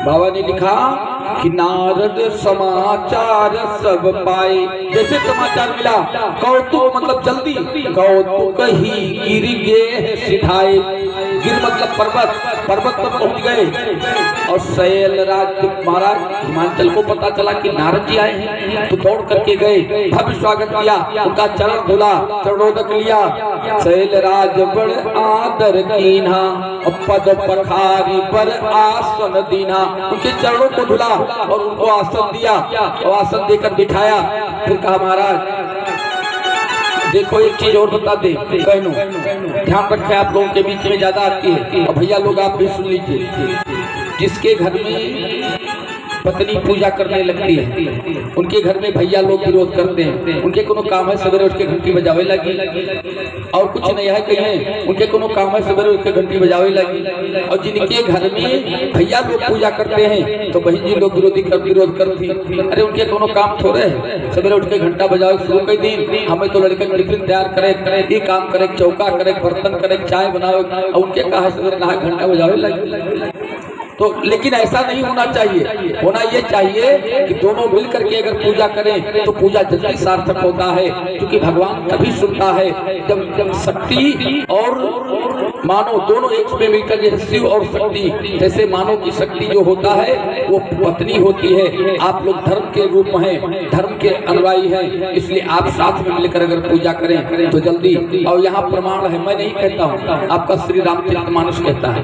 बाबा ने लिखा कि नारद समाचार सब पाए। जैसे समाचार मिला, कौतुक मतलब जल्दी, कौतुक ही गिर गे सिधाए। गिर मतलब पर्वत, पर्वत पर पहुंच गए। और शैल राज महाराज हिमाचल को पता चला कि नारद जी आए हैं, तो दौड़ करके गए, भव्य स्वागत किया, उनका चरण धुला, चरणोदक लिया। शैल राज बड़ आदर कीन्हा और पद पखारी पर आसन दीन्हा। उनके चरणों को धुला और उनको आसन दिया और आसन देकर बिठाया। फिर कहा महाराज देखो एक चीज और बता दे बहनों, ध्यान रखें, आप लोगों के बीच में ज्यादा आती है और भैया लोग आप भी सुन लीजिए। जिसके घर में पत्नी पूजा करने लगती है, उनके घर में भैया लोग विरोध करते हैं। उनके कोनो काम है सवेरे उठ के घंटी बजावे लगी, और कुछ नहीं है कहीं, उनके कोनो काम है सवेरे उठ के घंटी बजावे लगी। और जिनके घर में भैया लोग पूजा करते हैं तो बहन जी लोग विरोध करती। अरे उनके कोनो काम थोड़े है, सवेरे उठ के घंटा बजावे शुरू कर दी, हमें तो लड़के टिफिन तैयार करे, ये काम करे, चौका करे, बर्तन करे, चाय बनावे, और उनके कहा सवेरे नहा घंटा बजावे लगी। तो लेकिन ऐसा नहीं होना चाहिए। होना ये चाहिए कि दोनों मिलकर के अगर पूजा करें तो पूजा जल्दी सार्थक होता है, क्योंकि भगवान तभी सुनता है जब शक्ति और मानव दोनों एक में मिलकर, जैसे शिव और शक्ति, जैसे मानव की शक्ति जो होता है वो पत्नी होती है। आप लोग धर्म के रूप में हैं, धर्म के अनुयायी हैं, इसलिए आप साथ में मिलकर अगर पूजा करें तो जल्दी। और यहाँ प्रमाण है, मैं नहीं कहता हूँ, आपका श्री रामचरितमानस कहता है।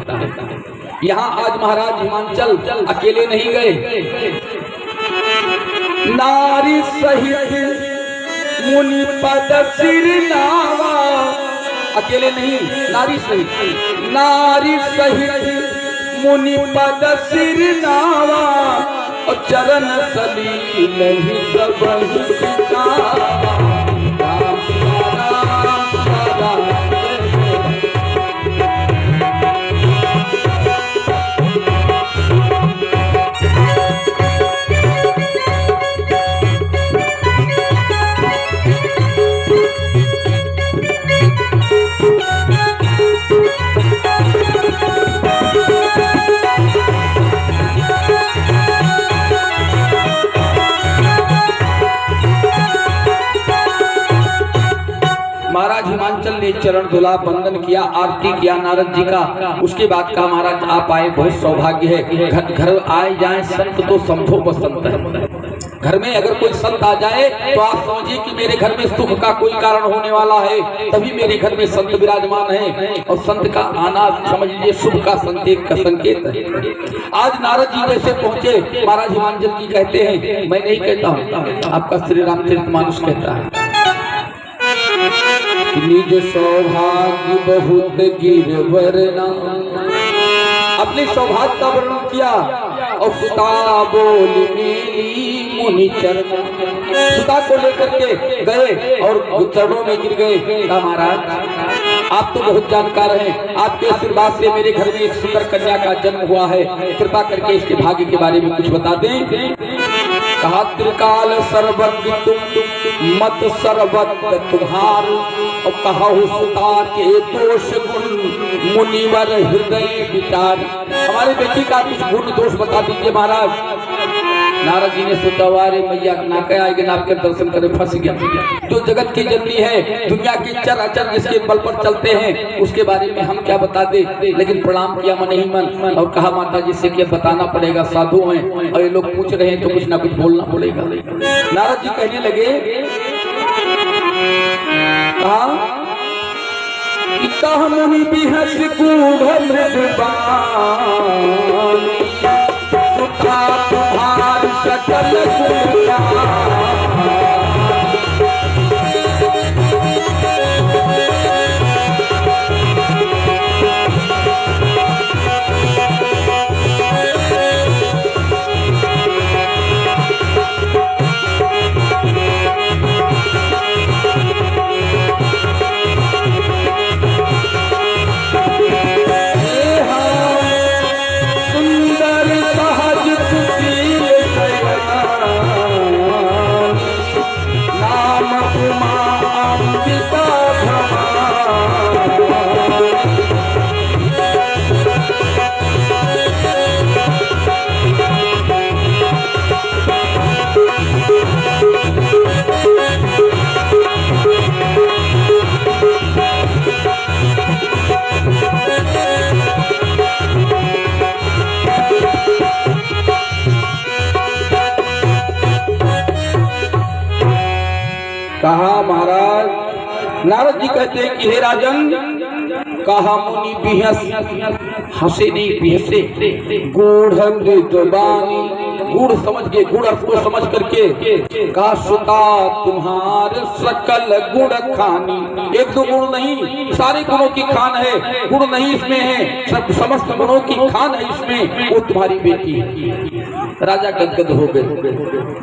यहाँ आज महाराज हिमाचल अकेले नहीं गए, नारी सहित मुनि पद सिर नावा। अकेले नहीं, नारी सहित मुनि पद सिर नावा और चरण सलील ही सब गावा। चरण धुला, बंदन किया, आरती किया नारद जी का। उसके बाद कहा महाराज आप आए बहुत सौभाग्य है, घर आए जाए संत तो समझो बसंत है। घर में अगर कोई संत आ जाए तो आप समझिए कि मेरे घर में सुख का कोई कारण होने वाला है, तभी मेरे घर में संत विराजमान है। और संत का आना समझ लीजिए शुभ का संकेत है। आज नारद जी जैसे पहुंचे, महाराज हिमांचल जी कहते हैं, मैं नहीं कहता हूं, आपका श्री रामचरितमानस कहता है, निज सौभाग्य बहुत गिरवरना, अपने सौभाग्य का वर्णन किया। और सुता बोली मेरी मुनि चरण, सुता को लेकर के गए और चरणों में गिर गए। कहा महाराज आप तो बहुत जानकार हैं, आपके आशीर्वाद से मेरे घर में एक सुंदर कन्या का जन्म हुआ है, कृपा करके इसके भाग्य के बारे में कुछ बता दें। कहा त्रिकाल सर्वज्ञ तुम मत सर्वत तुम्हार, और कहा सुता के दोष गुण मुनिवर हृदय विचार। हमारे बेटी का कुछ गुण दोष बता दीजिए महाराज। नारद जी ने सोचा वारे मैया ना कह आएगी ना आपके दर्शन करे, फंस गया। जो जगत की जननी है, दुनिया के चर अचर जिसके बल पर चलते हैं, उसके बारे में हम क्या बता दे। लेकिन प्रणाम किया मन ही मन और कहा माता जी से क्या बताना पड़ेगा, साधु हैं और ये लोग पूछ रहे हैं तो कुछ ना कुछ बोलना पड़ेगा। नारद जी कहने लगे, कहा मुनि बिहस गूढ़ मृदुबान, सुता तुम्हार सकल कहा महाराज। नारद जी कहते हैं कि हे राजन, कहा मुनि बिहस, हंसे नहीं बिहसे, गूढ़ मृदुबानी, गूढ़ समझ के, गूढ़ अर्थ को समझ करके कहा सुता तुम्हारे सकल गुण खानी। एक दो गुण नहीं, सारे गुणों की खान है, गुण नहीं इसमें है, सब समस्त गुणों की खान है इसमें, वो तुम्हारी बेटी है। राजा गदगद हो गए।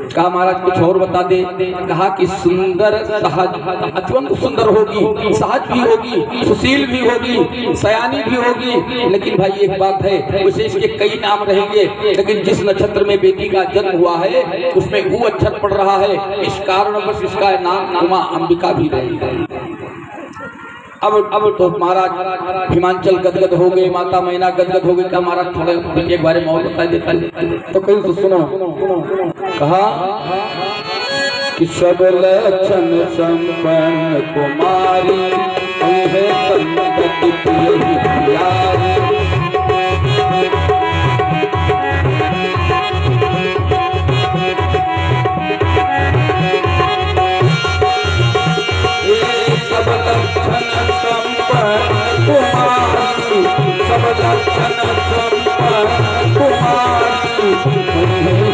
कहा महाराज कुछ और बता दे। कहा कि सुंदर सहज, अत्यंत सुंदर होगी, सहज भी होगी, सुशील भी होगी, सयानी भी होगी। लेकिन भाई एक बात है, वैसे इसके कई नाम रहेंगे, लेकिन जिस नक्षत्र में बेटी का जन्म हुआ है उसमें ऊ अक्षर पड़ रहा है, इस कारण बस इसका नाम उमा अंबिका भी रहेगी। अब तो महाराज हिमांचल गदगद हो गए, माता मैना गदगद हो गई। क्या महाराज थोड़े एक बारे में और बता देता तो कहीं तो सुनो। कहा कि सब लक्षण संपन्न कुमारी, संगति प्यारी, सब लक्षण संपन्न कुमारी, सब लक्षण संपन्न कुमारी,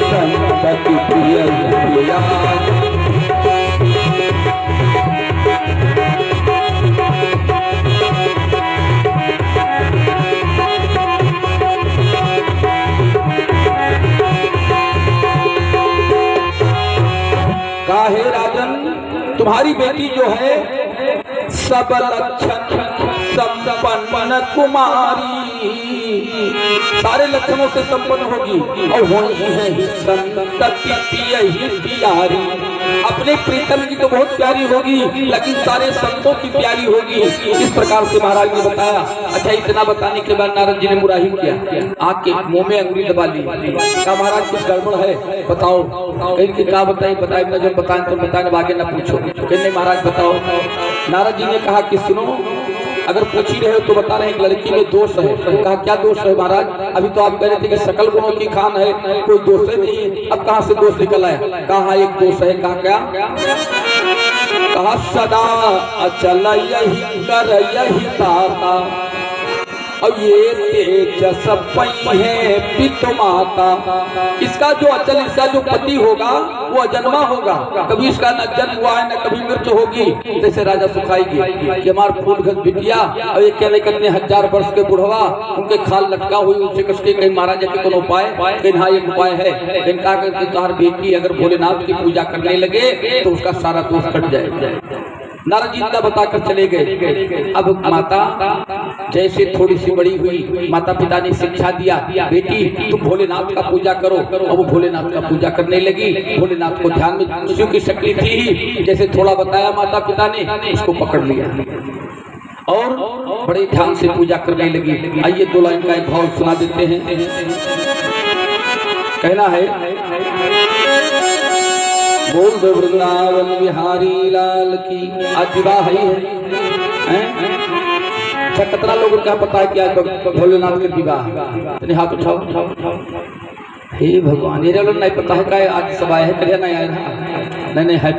संगति प्यारी। काहे राजन, तुम्हारी बेटी जो है सब लक्षण संपन्न कुमारी, सारे लक्षणों से संपन्न होगी और होनी है संतति प्यारी। अपने प्रीतम की तो बहुत प्यारी होगी, लेकिन सारे संतों की प्यारी होगी। इस प्रकार से महाराज ने बताया। अच्छा, इतना बताने के बाद नारद जी ने मुराही किया, आके मुंह में अंगुली दबा ली। कहा महाराज कुछ गड़बड़ है, बताओ। कहीं क्या बताए, बताए न, जब बताए तो बताए, आगे न पूछो। कहने महाराज बताओ। नारद जी ने कहा कि सुनो, अगर पूछ ही रहे हो तो बता रहे हैं एक लड़की में दोष है। कहा क्या दोष है महाराज? अभी तो आप कह रहे थे कि सकल गुणों की खान है, कोई दोष नहीं है, अब कहाँ से दोष निकल आया? कहा एक दोष है। कहा क्या? कहा सदा अचल यही कर यही ताता, अब ये तेजस पई है पितु माता। इसका जो अचल, इसका जो पति होगा वो अजन्मा होगा, कभी इसका न जन्म हुआ है न कभी मृत्यु होगी। जैसे राजा सुखाएगी कि हमार फूल घस बिटिया और ये कहने कितने 1000 वर्ष के बुढ़वा, उनके खाल लटका हुई, उनसे कस के कहीं महाराजा के कोनो उपाय? कहीं हाँ एक उपाय है। इनका तुम्हारी बेटी अगर भोलेनाथ की पूजा करने लगे तो उसका सारा दोष कट जाएगा। नारद जी इतना बताकर चले गए। अब माता जैसे थोड़ी सी बड़ी हुई, माता पिता ने शिक्षा दिया, बेटी तुम भोलेनाथ का पूजा करो। और वो भोलेनाथ का पूजा करने लगी। भोलेनाथ को ध्यान में शिव की शक्ति थी ही, जैसे थोड़ा बताया माता पिता ने, उसको पकड़ लिया और बड़े ध्यान से पूजा करने लगी। आइए 2 लाइन का एक भाव सुना देते हैं। कहना है, बोल दो वृंदावन बिहारी लाल की। आज विवाह है। अच्छा कितना लोगों को क्या पता है क्या भोलेनाथ के विवाह? हाथ उठाओ। हे भगवान, ये लोग नहीं पता है क्या आज सब आए है? करिया नहीं आया? नहीं है,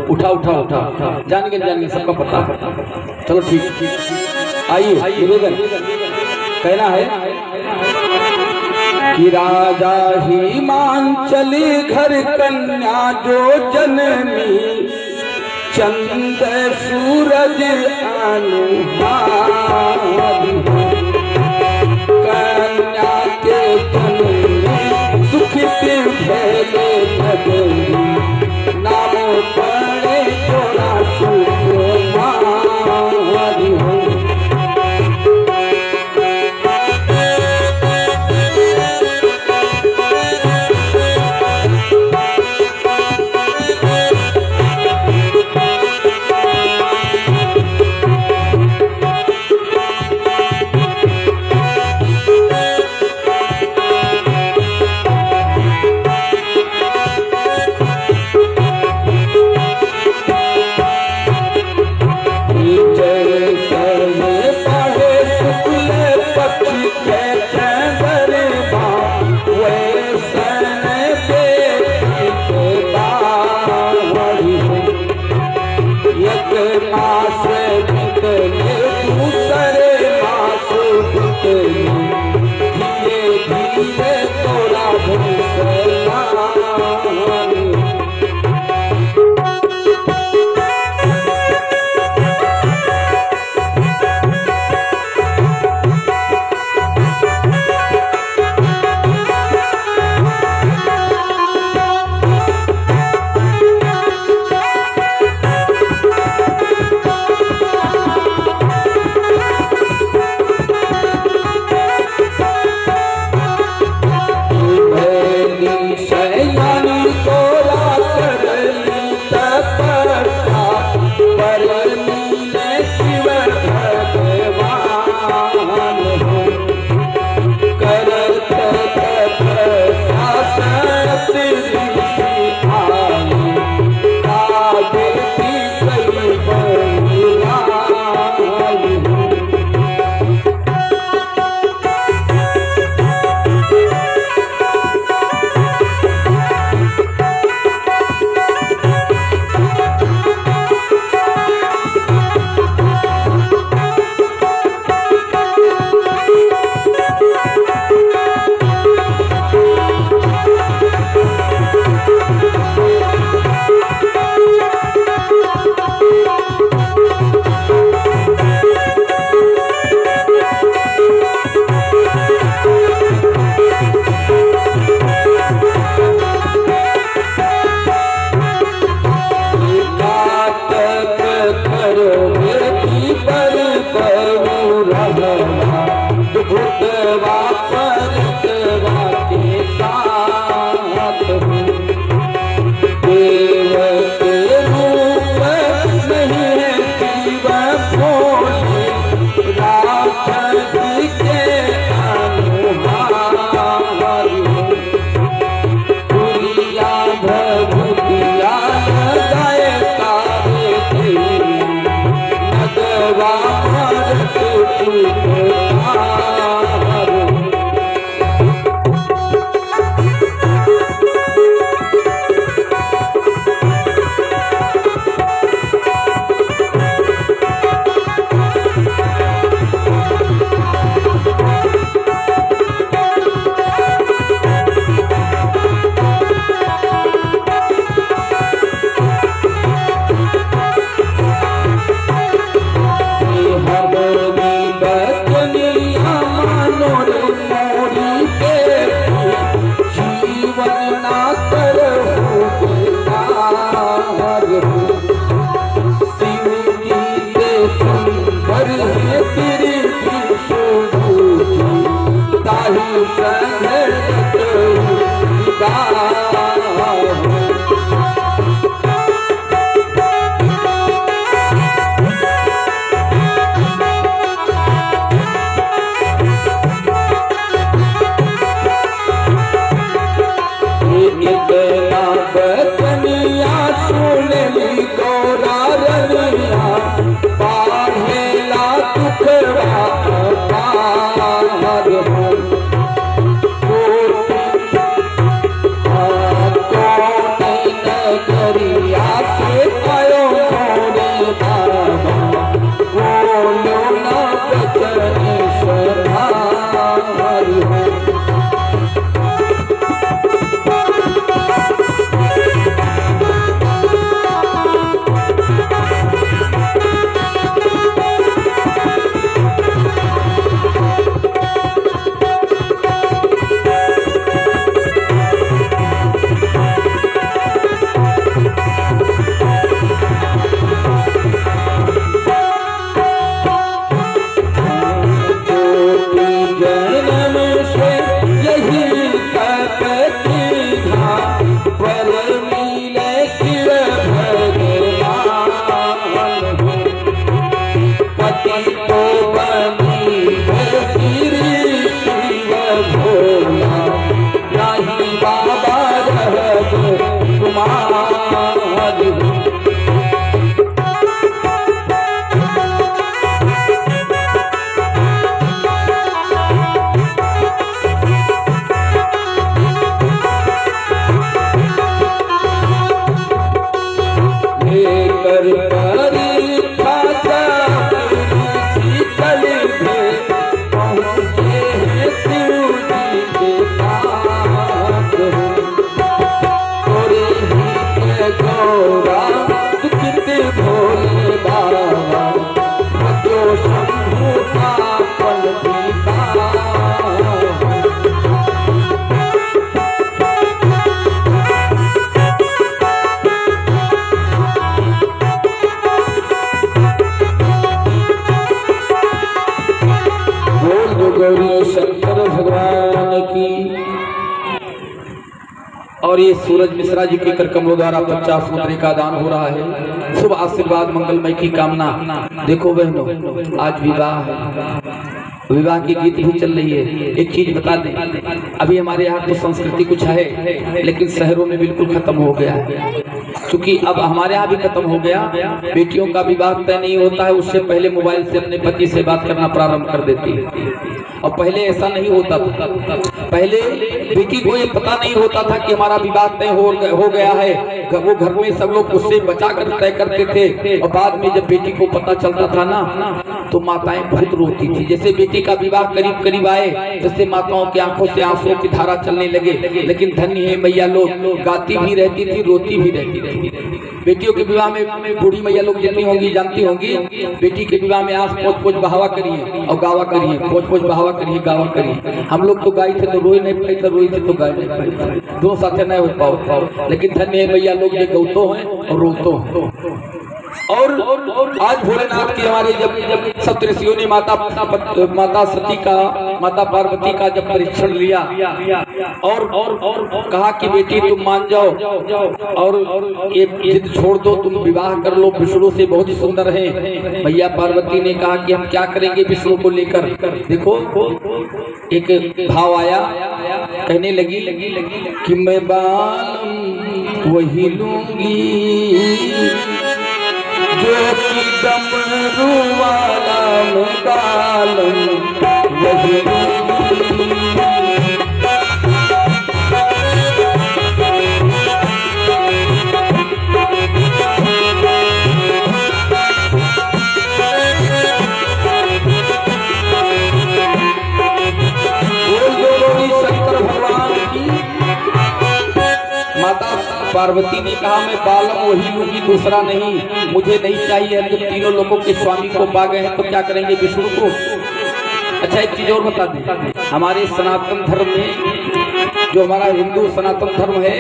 उठा उठा उठा, जान गए सबका पता है। चलो ठीक, आइए निवेदन। कहना है कि राजा हिमांचली घर कन्या जो जननी, चंद सूरज अनुहारी, कन्या के जननी सुखित भेले नगरी, नाम पड़े तोरा सुकुमारी हो। Baba और ये सूरज मिश्रा जी के कर कमलों द्वारा 50 मुद्रे का दान हो रहा है। शुभ आशीर्वाद मंगलमय की कामना। देखो बहनों, आज विवाह है, विवाह की गीत भी चल रही है। एक चीज बता दें, अभी हमारे यहाँ तो संस्कृति कुछ है, लेकिन शहरों में बिल्कुल खत्म हो गया है। क्योंकि अब हमारे यहाँ भी खत्म हो गया, बेटियों का विवाह तय नहीं होता है, उससे पहले मोबाइल से अपने पति से बात करना प्रारंभ कर देती है। और पहले ऐसा नहीं होता था। पहले बेटी को ये पता नहीं होता था कि हमारा विवाह तय हो गया है। वो घर में सब लोग उससे बचा कर तय करते थे, और बाद में जब बेटी को पता चलता था ना, तो माताएं बहुत रोती थी। जैसे बेटी का विवाह करीब करीब आए, जैसे माताओं की आंखों से आंसुओं की धारा चलने लगे। लेकिन धन्य है मैया लोग, गाती भी रहती थी, रोती भी रहती थी। बेटियों के विवाह में बूढ़ी मैया लोग जितनी होंगी जानती होंगी, बेटी के विवाह में आज पोच पोच बहावा करिए और गावा करिए, पोच पोच बहावा करिए, गावा करिए। हम लोग तो गाय थे तो रोए नहीं पाई, तो रोई थे तो गाय नहीं पाई, दोनों साथे नहीं हो पाओ। लेकिन धन्य है मैया लोग, ये गौतो हैं और रोतो हैं। और आज भोलेनाथ की हमारे जब सप्तऋषियों ने माता सती का, माता पार्वती का जब परीक्षण लिया और कहा कि बेटी तुम मान जाओ और ये जिद छोड़ दो, तुम विवाह कर लो, विष्णु से बहुत ही सुंदर है। मैया पार्वती ने कहा कि हम क्या करेंगे विष्णु को लेकर। देखो एक भाव आया, कहने लगी कि मैं बाल वही लूंगी जो कि डमरू वाला पालन वही पार्वती ने कहा मैं बालम वही लूंगी दूसरा नहीं, मुझे नहीं चाहिए। हम जब तीनों लोगों के स्वामी को पा गए हैं तो क्या करेंगे विष्णु को। अच्छा एक चीज और बता दें, हमारे सनातन धर्म में जो हमारा हिंदू सनातन धर्म है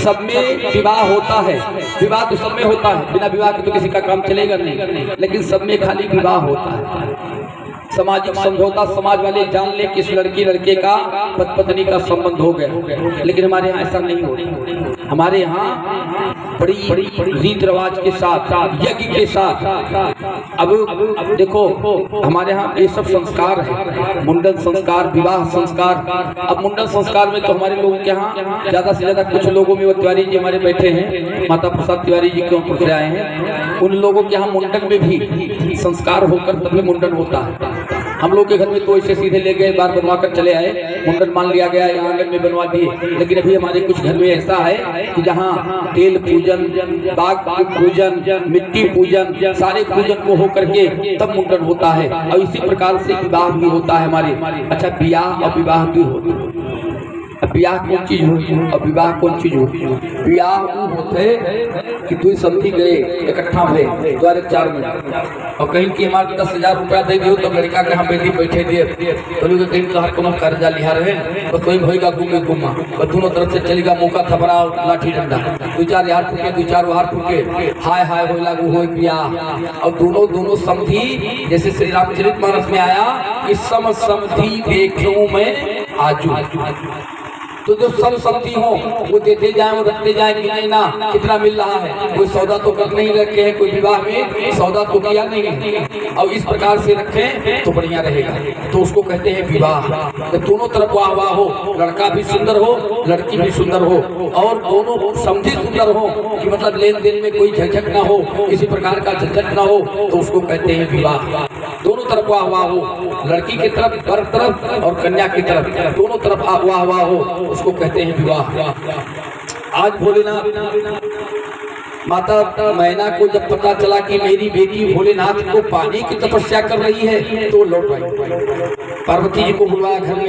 सब में विवाह होता है। विवाह तो सब में होता है, बिना विवाह के तो किसी का काम चलेगा नहीं, लेकिन सब में खाली विवाह होता है। सामाजिक समझौता समाज वाले जान ले कि इस लड़की लड़के का पत्नी का संबंध हो गया, लेकिन हमारे यहाँ ऐसा नहीं होता। हमारे यहाँ बड़ी रीत रिवाज के साथ यज्ञ के साथ अब देखो हमारे यहाँ ये सब संस्कार है, मुंडन संस्कार, विवाह संस्कार। अब मुंडन संस्कार में तो हमारे लोगों के यहाँ ज्यादा से ज्यादा कुछ लोगों में वो तिवारी जी हमारे बैठे हैं, माता प्रसाद तिवारी जी क्यों से आए हैं, उन लोगों के यहाँ मुंडन में भी संस्कार होकर तभी मुंडन होता है। हम लोग के घर में तो ऐसे सीधे ले गए, बार बनवा कर चले आए, मुंडन मान लिया गया, यहाँ आंगन में बनवा दिए। लेकिन अभी हमारे कुछ घर में ऐसा है कि जहाँ तेल पूजन, बाग पूजन, मिट्टी पूजन, सारे पूजन को हो करके तब मुंडन होता है। और इसी प्रकार से विवाह भी होता है हमारे। अच्छा ब्याह और विवाह भी होता है। ब्याह कौन चीज होती है और विवाह कौन चीज होती है। ब्याह वो होते कि तू समझी गए इकट्ठा भे 2004 में और कहीं की हमारे 10,000 रुपया दे दियो तो लड़का के हम बेटी बैठे दिए तो कहीं तो हर कोनो कर्जा लिहा रहे तो कोई भईगा घूमे घुमा और दोनों तरफ से चलेगा मौका थपरा लाठी डंडा 2-4 यार फूके 2-4 हार फूके हाय हाय हो लागू हो ब्याह। और दोनों समधी जैसे श्री रामचरितमानस में आया कि सम समधी देखूं मैं आजू। तो जो सब समझी हो वो देते जाए, वो रखते जाए कि नहीं ना कितना मिल रहा है। कोई सौदा तो कर नहीं रखे हैं, कोई विवाह में सौदा तो किया नहीं है। और इस प्रकार से रखें तो बढ़िया रहेगा, तो उसको कहते हैं विवाह। तो दोनों तरफ वाह वाह हो, लड़का भी सुंदर हो, लड़की भी सुंदर हो, और दोनों समझी सुंदर हो कि मतलब लेन देन में कोई झंझट ना हो, किसी प्रकार का झंझट ना हो, तो उसको कहते हैं विवाह। दोनों तरफ वाह वाह हो, लड़की की तरफ वर तरफ और कन्या की तरफ दोनों तरफ वाह वाह हो, उसको कहते हैं विवाह। आज भोलेनाथ माता मैना को जब पता चला कि मेरी बेटी भोलेनाथ को पाने की तपस्या कर रही है तो लौट आई। पार्वती जी को बुलवाया घर में।